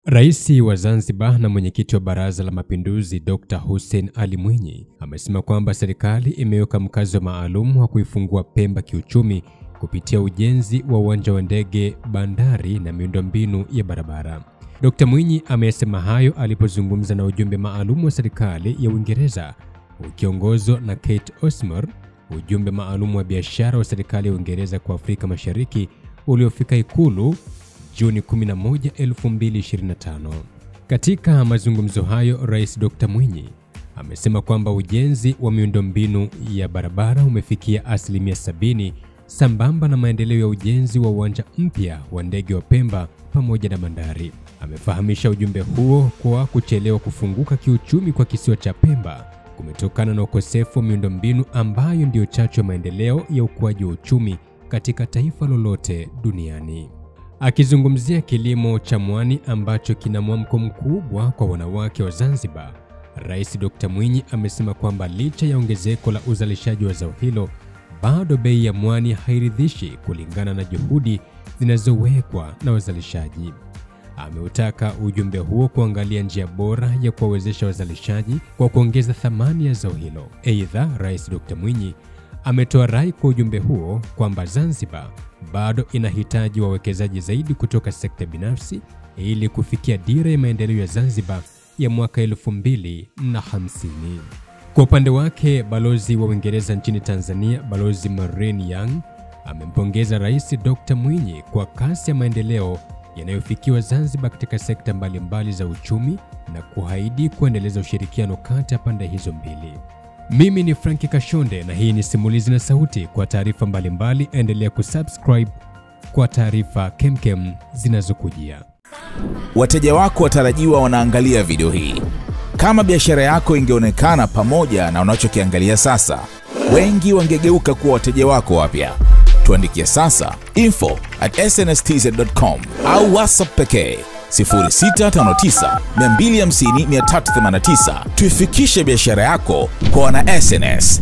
Rais wa Zanzibar na mwenyekiti wa Baraza la Mapinduzi Dr. Hussein Ali Mwinyi amesema kwamba serikali imeweka mkazo maalum wa kuifungua Pemba kiuchumi kupitia ujenzi wa uwanja wa ndege, bandari na miundombinu ya barabara. Dr. Mwinyi amesema hayo alipozungumza na ujumbe maalum wa serikali ya Uingereza ukiongozwa na Kate Osmore, ujumbe maalum wa biashara wa serikali ya Uingereza kwa Afrika Mashariki uliofika Ikulu Juni 11, 2025. Katika mazungumzo hayo, Rais Dr. Mwinyi amesema kwamba ujenzi wa miundombinu ya barabara umefikia 70% sambamba na maendeleo ya ujenzi wa uwanja mpya wa ndege wa Pemba pamoja na bandari. Amefahamisha ujumbe huo kwa kuchelewa kufunguka kiuchumi kwa kisiwa cha Pemba kumetokana na ukosefu wa miundombinu ambayo ndio chachu ya maendeleo ya ukuaji wa uchumi katika taifa lolote duniani. Akizungumzia kilimo cha mwani ambacho kina mwamko mkubwa kwa wanawake wa Zanzibar, Rais Dr. Mwinyi amesema kwamba licha ya ongezeko la uzalishaji wa zao hilo, bado bei ya mwani hairidhishi kulingana na juhudi zinazowekwa na wazalishaji. Ameutaka ujumbe huo kuangalia njia bora ya kuwawezesha wazalishaji kwa kuongeza thamani ya zao hilo. Aidha, Rais Dr. Mwinyi ametoa rai kwa ujumbe huo kwamba Zanzibar bado inahitaji wawekezaji zaidi kutoka sekta binafsi ili kufikia dira ya maendeleo ya Zanzibar ya mwaka 2050. Kwa upande wake, balozi wa Uingereza nchini Tanzania, Balozi Maureen Young, amempongeza Rais Dr. Mwinyi kwa kasi ya maendeleo yanayofikiwa Zanzibar katika sekta mbalimbali za uchumi na kuahidi kuendeleza ushirikiano kati ya pande hizo mbili. Mimi ni Franki Kashonde na hii ni Simulizi na Sauti. Kwa taarifa mbalimbali, endelea kusubscribe kwa taarifa kemkem zinazokujia. Wateja wako watarajiwa wanaangalia video hii. Kama biashara yako ingeonekana pamoja na unachokiangalia sasa, wengi wangegeuka kuwa wateja wako wapya. Tuandikie sasa info@snstz.com au WhatsApp pekee 0659 250 389. Tuifikishe biashara yako kwa wana SNS.